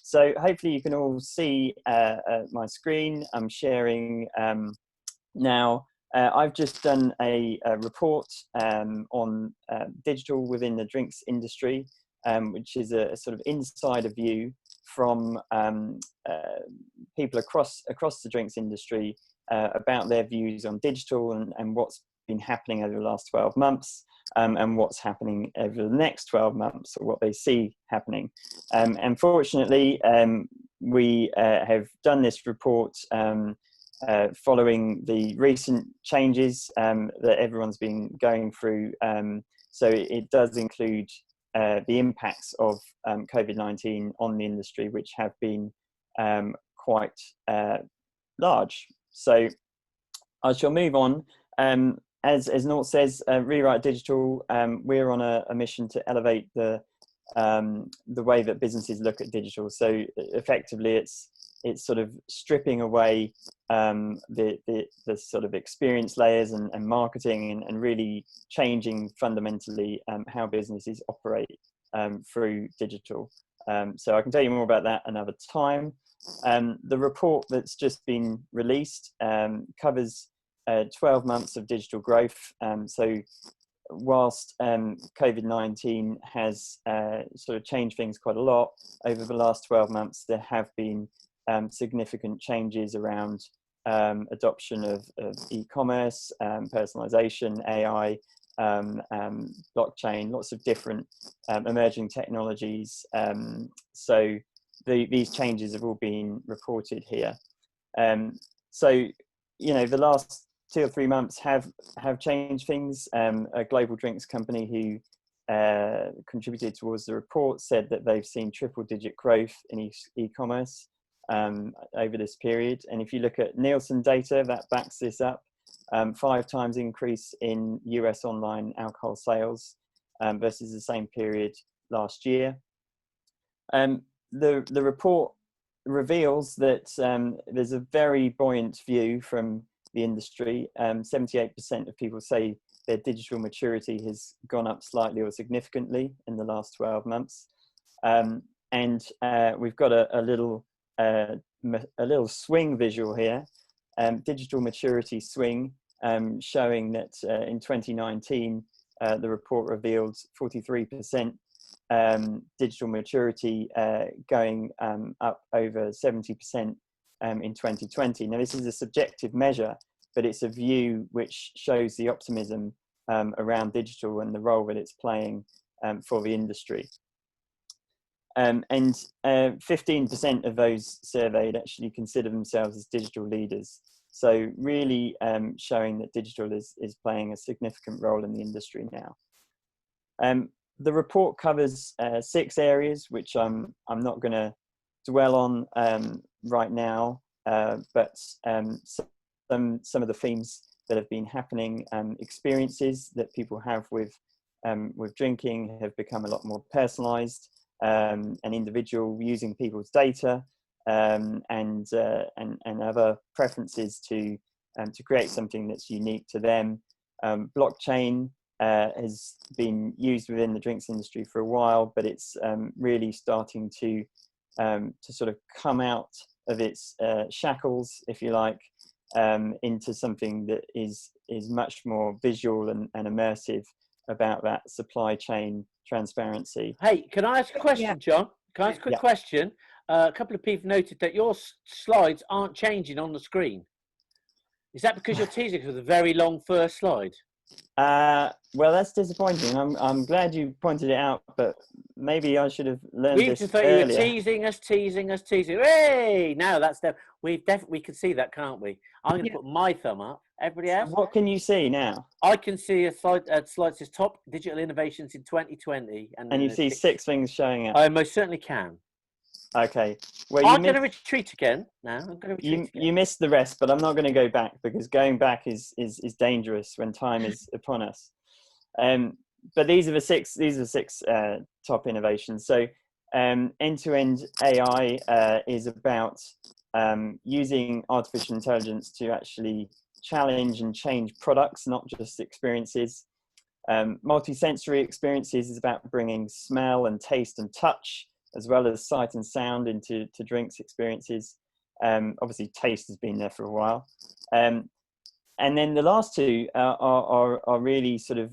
Speaker 4: So hopefully you can all see my screen. I'm sharing now. I've just done a report on digital within the drinks industry, which is a sort of insider view from people across the drinks industry about their views on digital and what's been happening over the last 12 months and what's happening over the next 12 months, or what they see happening. And fortunately, we have done this report following the recent changes that everyone's been going through. So it does include the impacts of COVID-19 on the industry, which have been quite large. So I shall move on. As Norts says, Rewrite Digital, we're on a mission to elevate the way that businesses look at digital. So effectively, it's sort of stripping away the sort of experience layers and marketing, and really changing fundamentally how businesses operate through digital. So I can tell you more about that another time. The report that's just been released covers 12 months of digital growth. So whilst COVID-19 has sort of changed things quite a lot over the last 12 months, there have been significant changes around adoption of e-commerce, personalization, AI, blockchain, lots of different emerging technologies. So these changes have all been reported here. So, you know, the last 2 or 3 months have changed things. A global drinks company who contributed towards the report said that they've seen triple-digit growth in e-commerce over this period. And if you look at Nielsen data, that backs this up. 5 times increase in US online alcohol sales versus the same period last year. The report reveals that there's a very buoyant view from the industry. 78% of people say their digital maturity has gone up slightly or significantly in the last 12 months. And we've got a little swing visual here, digital maturity swing, showing that in 2019, the report revealed 43% digital maturity, going up over 70% in 2020. Now, this is a subjective measure, but it's a view which shows the optimism around digital and the role that it's playing for the industry. And 15% of those surveyed actually consider themselves as digital leaders. So really showing that digital is playing a significant role in the industry now. The report covers 6 areas, which I'm not going to dwell on right now, but some of the themes that have been happening, experiences that people have with drinking have become a lot more personalized, and individual using people's data and other preferences to create something that's unique to them. Blockchain has been used within the drinks industry for a while, but it's really starting to sort of come out of its shackles, if you like, into something that is much more visual and immersive about that supply chain transparency.
Speaker 1: Hey, can I ask a question, John? Can I ask a quick question? A couple of people noted that your slides aren't changing on the screen. Is that because you're teasing with a very long first slide?
Speaker 4: Well, that's disappointing. I'm glad you pointed it out, but maybe I should have learned this
Speaker 1: just thought
Speaker 4: earlier.
Speaker 1: You were teasing us. Hey, now that's we can see that, can't we? I'm going to put my thumb up. Everybody else?
Speaker 4: What can you see now?
Speaker 1: I can see a slide that says top digital innovations in 2020,
Speaker 4: and you see 6 things showing up.
Speaker 1: I most certainly can.
Speaker 4: Okay. Well,
Speaker 1: I'm going to retreat again now.
Speaker 4: You missed the rest, but I'm not going to go back, because going back is dangerous when time is upon us. But these are the 6 top innovations. So end-to-end AI is about using artificial intelligence to actually challenge and change products, not just experiences. Multi-sensory experiences is about bringing smell and taste and touch, as well as sight and sound into drinks experiences. Obviously, taste has been there for a while. And then the last two are really sort of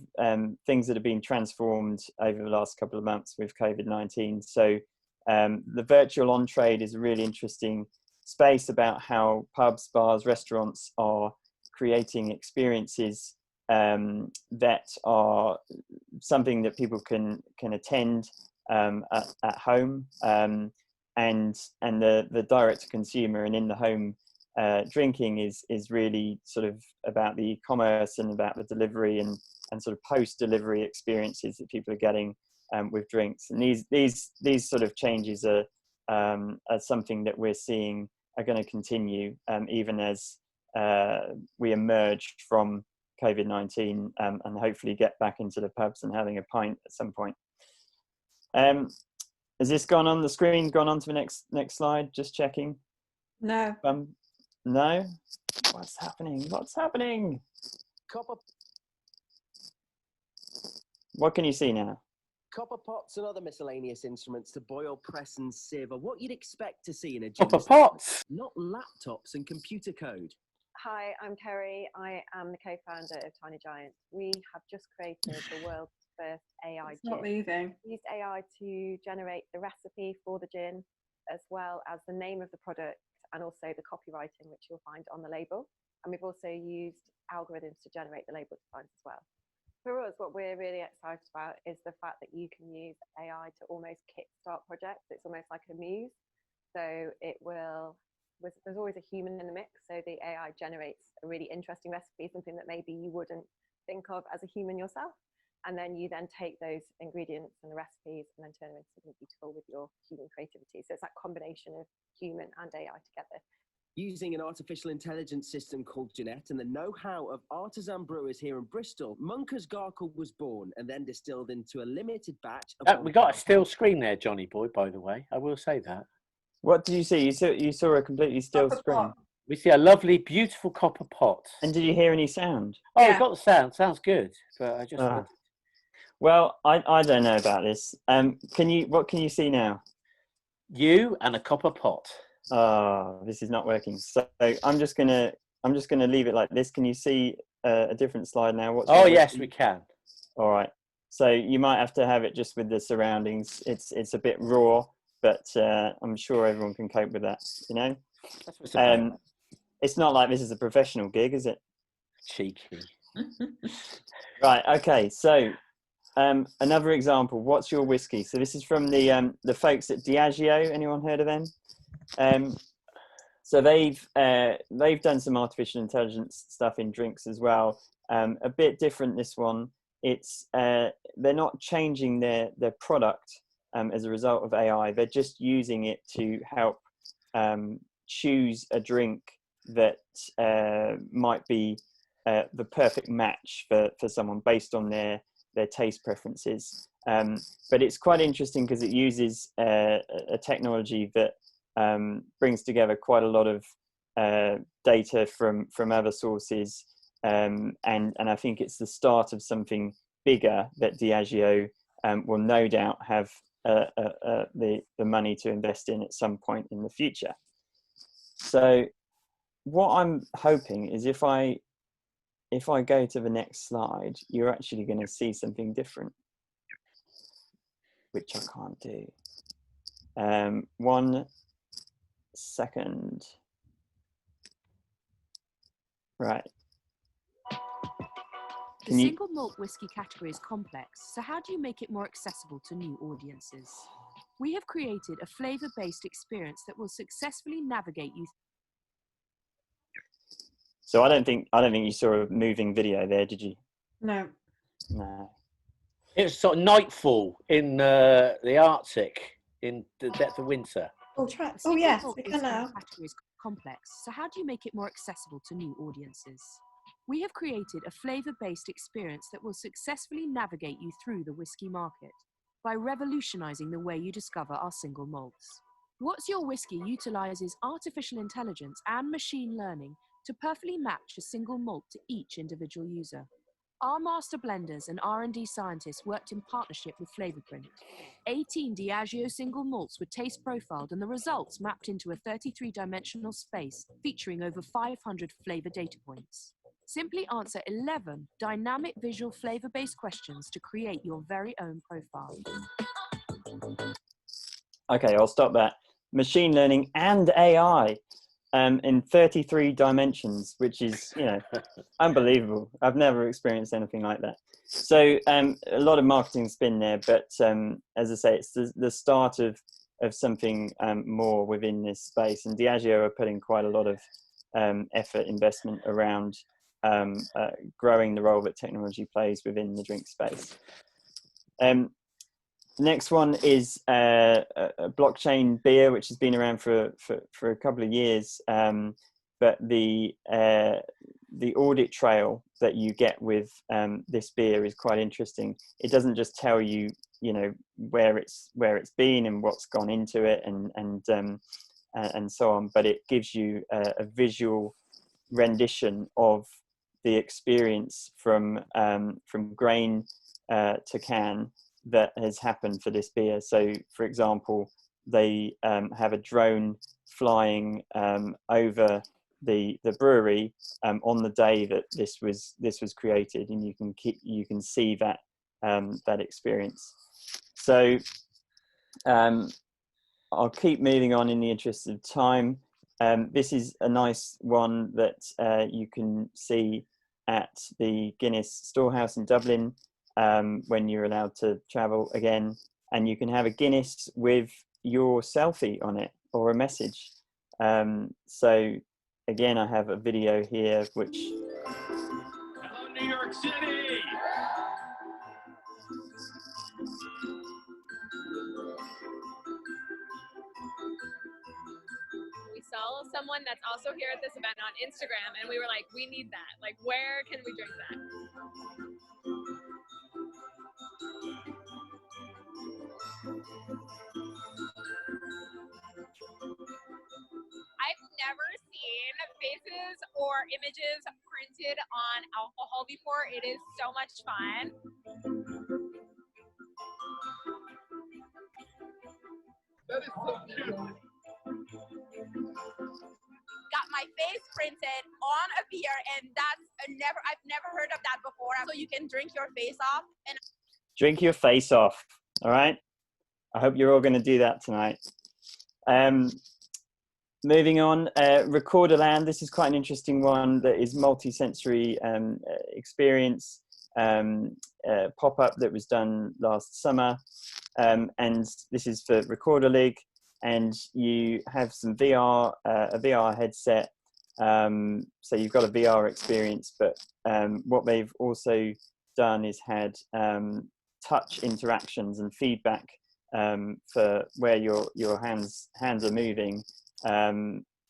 Speaker 4: things that have been transformed over the last couple of months with COVID-19. So the virtual on-trade is a really interesting space about how pubs, bars, restaurants are creating experiences that are something that people can attend at home, and the direct to consumer and in the home drinking is really sort of about the e-commerce and about the delivery and sort of post-delivery experiences that people are getting with drinks. And these sort of changes are something that we're seeing are going to continue even as we emerge from COVID-19 and hopefully get back into the pubs and having a pint at some point. Has this gone on the screen? Gone on to the next slide? Just checking.
Speaker 2: No.
Speaker 4: No? What's happening? What's happening?
Speaker 5: Copper
Speaker 4: What can you see now?
Speaker 5: pots and other miscellaneous instruments to boil, press and sieve are what you'd expect to see in a
Speaker 1: Copper
Speaker 5: gym,
Speaker 1: pots.
Speaker 5: not laptops and computer code.
Speaker 6: Hi, I'm Kerry. I am the co-founder of Tiny Giant. We have just created the world's first AI
Speaker 2: It's not
Speaker 6: gin.
Speaker 2: moving.
Speaker 6: We used AI to generate the recipe for the gin, as well as the name of the product and also the copywriting, which you'll find on the label. And we've also used algorithms to generate the label designs as well. For us, what we're really excited about is the fact that you can use AI to almost kickstart projects. It's almost like a muse. So there's always a human in the mix. So the AI generates a really interesting recipe, something that maybe you wouldn't think of as a human yourself. And then you then take those ingredients and the recipes and then turn them into something beautiful with your human creativity. So it's that combination of human and AI together.
Speaker 5: Using an artificial intelligence system called Jeanette and the know-how of artisan brewers here in Bristol, Munker's Garkle was born and then distilled into a limited batch of...
Speaker 1: We got a still screen there, Johnny boy, by the way. I will say that.
Speaker 4: What did you see? You saw a completely still
Speaker 2: Copper
Speaker 4: screen.
Speaker 2: pot.
Speaker 1: We see a lovely, beautiful copper pot.
Speaker 4: And did you hear any sound?
Speaker 1: Oh,
Speaker 2: Yeah.
Speaker 1: we got the sound. Sounds good. But I just...
Speaker 4: Well, I don't know about this. What can you see now?
Speaker 1: You and a copper pot.
Speaker 4: Oh, this is not working. So I'm just gonna leave it like this. Can you see a different slide now?
Speaker 1: Oh yes, we can.
Speaker 4: All right. So you might have to have it just with the surroundings. It's a bit raw, but I'm sure everyone can cope with that. You know.
Speaker 1: That's what's about.
Speaker 4: It's not like this is a professional gig, is it?
Speaker 1: Cheeky.
Speaker 4: Right. Okay. So another example. What's your whiskey? So this is from the folks at Diageo. Anyone heard of them? So they've done some artificial intelligence stuff in drinks as well. A bit different this one. It's they're not changing their product as a result of AI. They're just using it to help choose a drink that might be the perfect match for someone based on their taste preferences. But it's quite interesting because it uses a technology that brings together quite a lot of data from other sources, and I think it's the start of something bigger that Diageo will no doubt have the money to invest in at some point in the future. So what I'm hoping is if I go to the next slide, you're actually going to see something different, which I can't do. 1 second. Right.
Speaker 7: The single malt whiskey category is complex, so how do you make it more accessible to new audiences? We have created a flavour-based experience that will successfully navigate you.
Speaker 4: So I don't think you saw a moving video there, did you?
Speaker 2: No.
Speaker 4: No.
Speaker 1: It was sort of nightfall in the Arctic in the depth of winter.
Speaker 2: Oh, oh yes, we can now.
Speaker 7: Category is complex, so how do you make it more accessible to new audiences? We have created a flavour-based experience that will successfully navigate you through the whiskey market by revolutionising the way you discover our single malts. What's Your Whiskey utilises artificial intelligence and machine learning to perfectly match a single malt to each individual user. Our master blenders and R&D scientists worked in partnership with Flavorprint. 18 Diageo single malts were taste profiled and the results mapped into a 33-dimensional space featuring over 500 flavor data points. Simply answer 11 dynamic visual flavor-based questions to create your very own profile.
Speaker 4: Okay, I'll stop that. Machine learning and AI in 33 dimensions, which is, you know, unbelievable. I've never experienced anything like that. So a lot of marketing spin there, but as I say, it's the start of something more within this space. And Diageo are putting quite a lot of effort, investment around growing the role that technology plays within the drink space. The next one is a blockchain beer, which has been around for a couple of years. But the audit trail that you get with this beer is quite interesting. It doesn't just tell you, you know, where it's been and what's gone into it and so on, but it gives you a visual rendition of the experience from grain to can that has happened for this beer. So, for example, they have a drone flying over the brewery on the day that this was created, and you can see that that experience. So I'll keep moving on in the interest of time. This is a nice one that you can see at the Guinness Storehouse in Dublin when you're allowed to travel again, and you can have a Guinness with your selfie on it or a message. So again, I have a video here which...
Speaker 8: Hello, New York City!
Speaker 9: We saw someone that's also here at this event on Instagram, and we were like, we need that. Like, where can we drink that? I've never seen faces or images printed on alcohol before. It is so much fun.
Speaker 8: That is so cute.
Speaker 9: Got my face printed on a beer, and I've never heard of that before. So you can drink your face off. And
Speaker 4: drink your face off. All right. I hope you're all going to do that tonight. Moving on, Recorderland. This is quite an interesting one that is multi-sensory experience pop-up that was done last summer. And this is for Recorder League. And you have some VR, a VR headset. So you've got a VR experience, but what they've also done is had touch interactions and feedback for where your hands are moving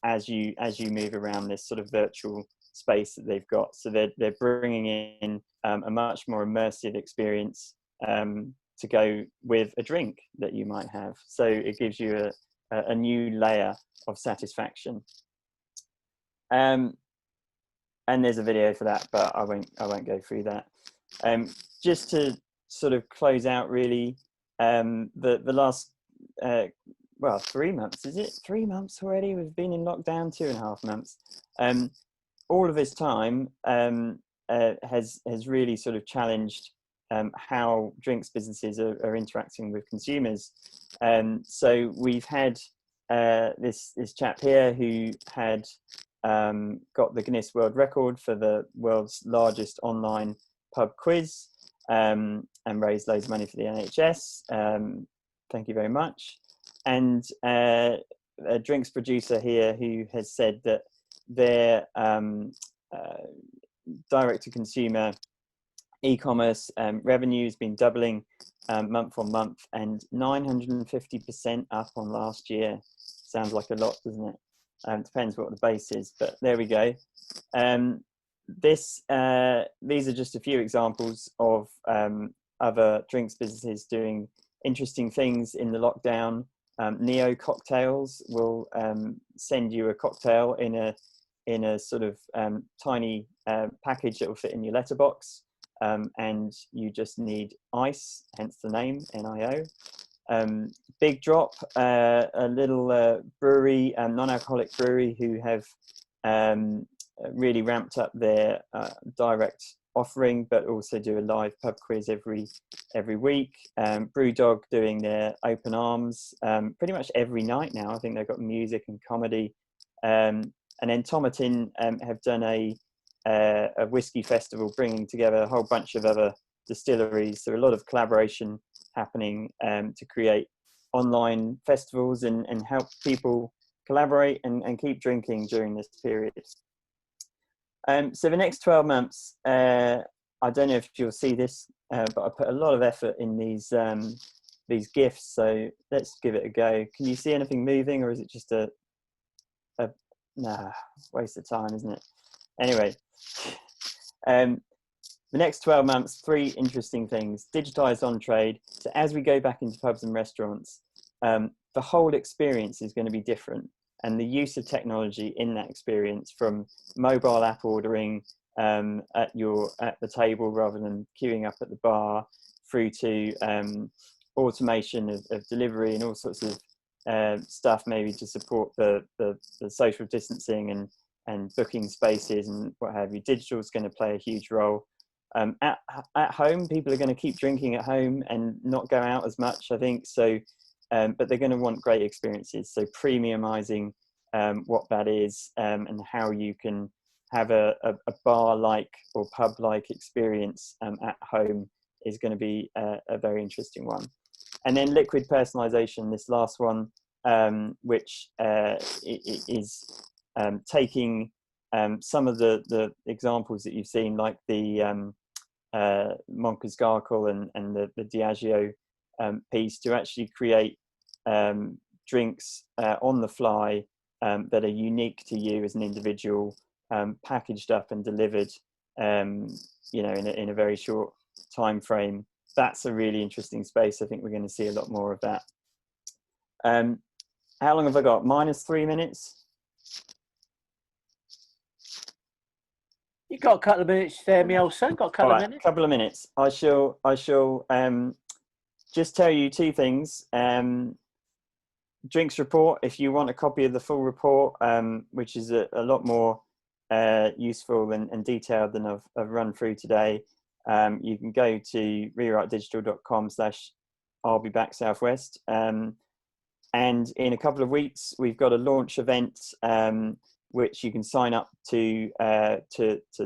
Speaker 4: as you move around this sort of virtual space that they've got. So they're bringing in a much more immersive experience to go with a drink that you might have. So it gives you a new layer of satisfaction. And there's a video for that, but I won't go through that. Just to sort of close out, really, the last 3 months, is it 3 months already? We've been in lockdown 2.5 months. All of this time has really sort of challenged how drinks businesses are interacting with consumers. So we've had this chap here who had got the Guinness World Record for the world's largest online pub quiz and raised loads of money for the NHS. Thank you very much. And a drinks producer here who has said that their direct-to-consumer e-commerce revenue has been doubling month on month, and 950% up on last year. Sounds like a lot, doesn't it? Depends what the base is, but there we go. These are just a few examples of other drinks businesses doing interesting things in the lockdown. Neo Cocktails will send you a cocktail in in a sort of tiny package that will fit in your letterbox, and you just need ice, hence the name NIO. Big Drop, a little brewery, non-alcoholic brewery, who have really ramped up their direct offering, but also do a live pub quiz every week. Brewdog doing their open arms pretty much every night now. I think they've got music and comedy. And then Tomatin have done a whiskey festival, bringing together a whole bunch of other distilleries. So a lot of collaboration happening to create online festivals and help people collaborate and keep drinking during this period. So the next 12 months, I don't know if you'll see this, but I put a lot of effort in these GIFs. So let's give it a go. Can you see anything moving, or is it just a nah, waste of time, isn't it? Anyway, the next 12 months, 3 interesting things. Digitise on trade. So as we go back into pubs and restaurants, the whole experience is going to be different. And the use of technology in that experience, from mobile app ordering at the table rather than queuing up at the bar, through to automation of delivery and all sorts of stuff, maybe to support the social distancing and booking spaces and what have you. Digital is going to play a huge role. At home, people are going to keep drinking at home and not go out as much, I think. So, but they're going to want great experiences. So premiumizing what that is, and how you can have a bar-like or pub-like experience at home is going to be a very interesting one. And then liquid personalization, this last one, which is taking some of the examples that you've seen, like the Monca's Gargle and the Diageo piece, to actually create drinks on the fly that are unique to you as an individual, packaged up and delivered, you know, in a very short time frame. That's a really interesting space. I think we're going to see a lot more of that. How long have I got? -3 minutes.
Speaker 1: You got a couple of minutes there, my old son. Got a couple of minutes.
Speaker 4: Couple of minutes. I shall just tell you 2 things. Drinks report. If you want a copy of the full report, which is a lot more useful and detailed than I've run through today, you can go to rewritedigital.com/I'll be back Southwest. And in a couple of weeks, we've got a launch event, which you can sign up to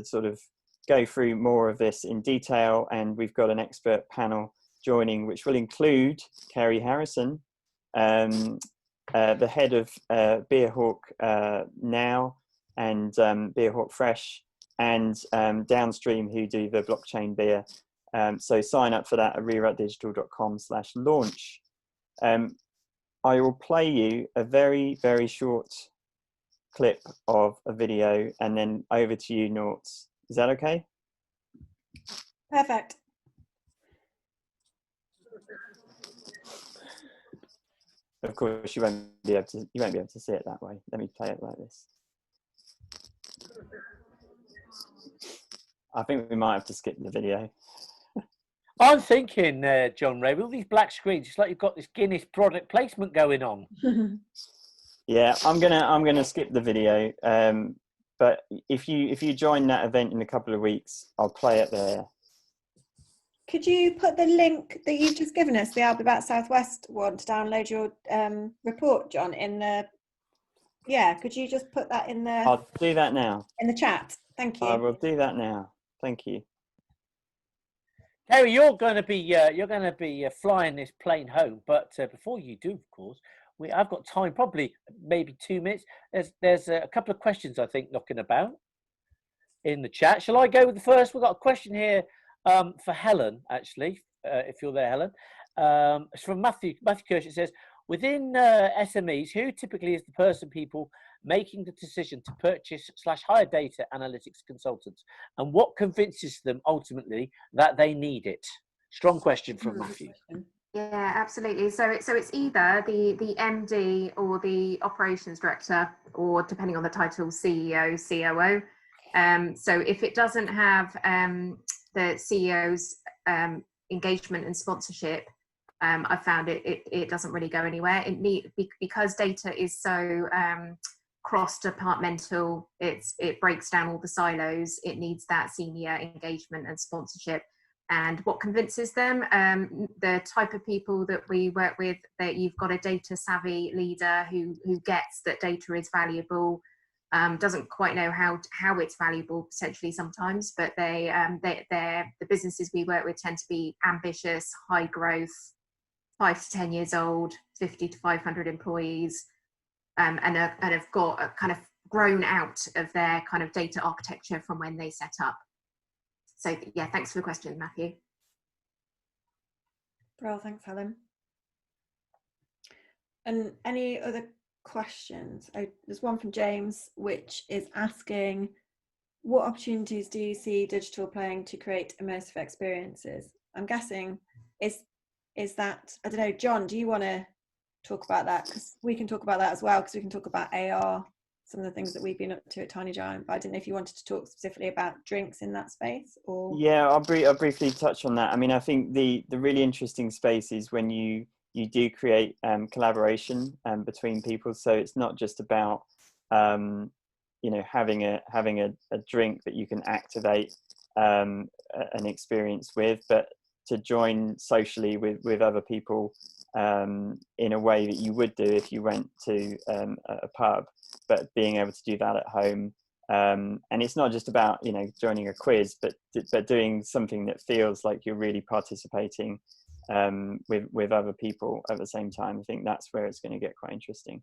Speaker 4: sort of go through more of this in detail. And we've got an expert panel joining, which will include Kerry Harrison, the head of Beerhawk Now and Beerhawk Fresh, and Downstream, who do the blockchain beer. So sign up for that at rewritedigital.com/launch. I will play you a very, very short clip of a video, and then over to you, Norts. Is that okay?
Speaker 2: Perfect.
Speaker 4: Of course, you won't be able to see it that way. Let me play it like this. I think we might have to skip the video.
Speaker 1: I'm thinking, John Ray, with all these black screens, it's like you've got this Guinness product placement going on.
Speaker 4: Yeah, I'm gonna skip the video. But if you join that event in a couple of weeks, I'll play it there.
Speaker 2: Could you put the link that you've just given us, the I'll Be Back Southwest one, to download your report, John, in the... Yeah, could you just put that in the...
Speaker 4: I'll do that now.
Speaker 2: In the chat. Thank you.
Speaker 4: I will do that now. Thank you.
Speaker 1: Kerry, you're going to be flying this plane home, but before you do, of course, I've got time, probably maybe 2 minutes. There's a couple of questions I think knocking about in the chat. Shall I go with the first? We've got a question here for Helen, actually, if you're there, Helen. It's from Matthew Kirsch. It says, within SMEs, who typically is the people making the decision to purchase/hire data analytics consultants, and what convinces them ultimately that they need it? Strong question from Matthew.
Speaker 3: Yeah, absolutely. So it's either the MD or the operations director or depending on the title, CEO, COO. So if it doesn't have the CEO's engagement and sponsorship, I've found it doesn't really go anywhere. Because data is so cross-departmental, it breaks down all the silos. It needs that senior engagement and sponsorship. And what convinces them? The type of people that we work with, that you've got a data savvy leader who gets that data is valuable, doesn't quite know how it's valuable potentially sometimes, but the businesses we work with tend to be ambitious, high growth, 5 to 10 years old, 50 to 500 employees, and have got a kind of grown out of their kind of data architecture from when they set up. So yeah, thanks for the question, Matthew.
Speaker 2: Well, thanks, Helen. And any other questions? There's one from James, which is asking, what opportunities do you see digital playing to create immersive experiences? I'm guessing is that, I don't know, John, do you want to talk about that? Because we can talk about that as well, because we can talk about AR, some of the things that we've been up to at Tiny Giant, but I didn't know if you wanted to talk specifically about drinks in that space, or...
Speaker 4: Yeah, I'll briefly touch on that. I mean, I think the really interesting space is when you do create collaboration between people. So it's not just about you know, having a drink that you can activate an experience with, but to join socially with other people in a way that you would do if you went to a pub, but being able to do that at home. And it's not just about, you know, joining a quiz, but doing something that feels like you're really participating with other people at the same time. I think that's where it's going to get quite interesting.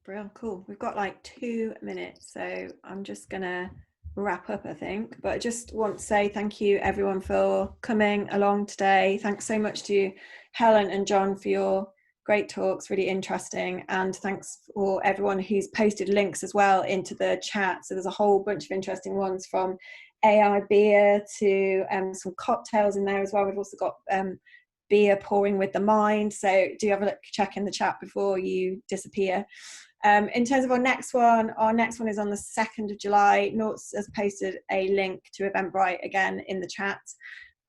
Speaker 2: Brilliant, cool. We've got like 2 minutes, so I'm just gonna wrap up, I think, but I just want to say thank you everyone for coming along today. Thanks so much to Helen and John for your great talks, really interesting, and thanks for everyone who's posted links as well into the chat. So there's a whole bunch of interesting ones, from AI beer to some cocktails in there as well. We've also got beer pouring with the mind, so do have a look, check in the chat before you disappear. In terms of our next one is on the 2nd of July. Norts has posted a link to Eventbrite again in the chat.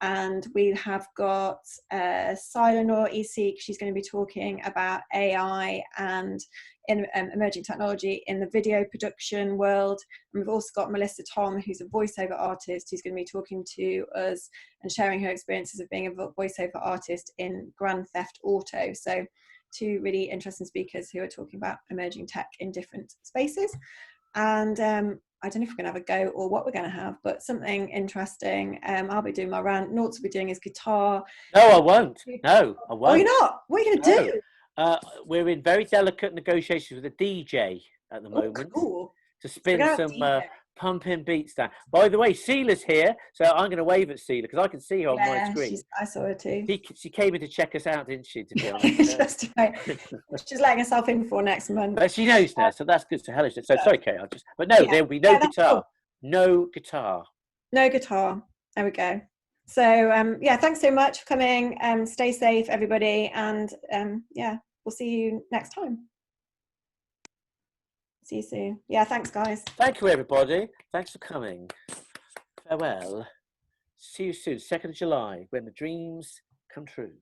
Speaker 2: And we have got Silenor EC, she's going to be talking about AI and emerging technology in the video production world. And we've also got Melissa Tom, who's a voiceover artist, who's going to be talking to us and sharing her experiences of being a voiceover artist in Grand Theft Auto. So 2 really interesting speakers who are talking about emerging tech in different spaces. And I don't know if we're going to have a go or what we're going to have, but something interesting. I'll be doing my rant. Norts will be doing his guitar.
Speaker 1: No, I won't. No, I won't.
Speaker 2: Oh, you're not? What are you going to do?
Speaker 1: We're in very delicate negotiations with a DJ at the moment.
Speaker 2: Cool.
Speaker 1: To spin some pumping beats down. By the way, Sela's here, so I'm going to wave at Sela because I can see her on my screen.
Speaker 2: I saw her too.
Speaker 1: She came in to check us out, didn't she, to be honest?
Speaker 2: Just right. She's letting herself in for next month.
Speaker 1: But she knows now, so that's good. So Helen, so it's okay. But no, there will be no guitar. Cool. No guitar.
Speaker 2: No guitar. There we go. So yeah, thanks so much for coming. Stay safe, everybody, and yeah, we'll see you next time. See you soon. Yeah, thanks, guys.
Speaker 1: Thank you, everybody. Thanks for coming. Farewell. See you soon, 2nd of July, when the dreams come true.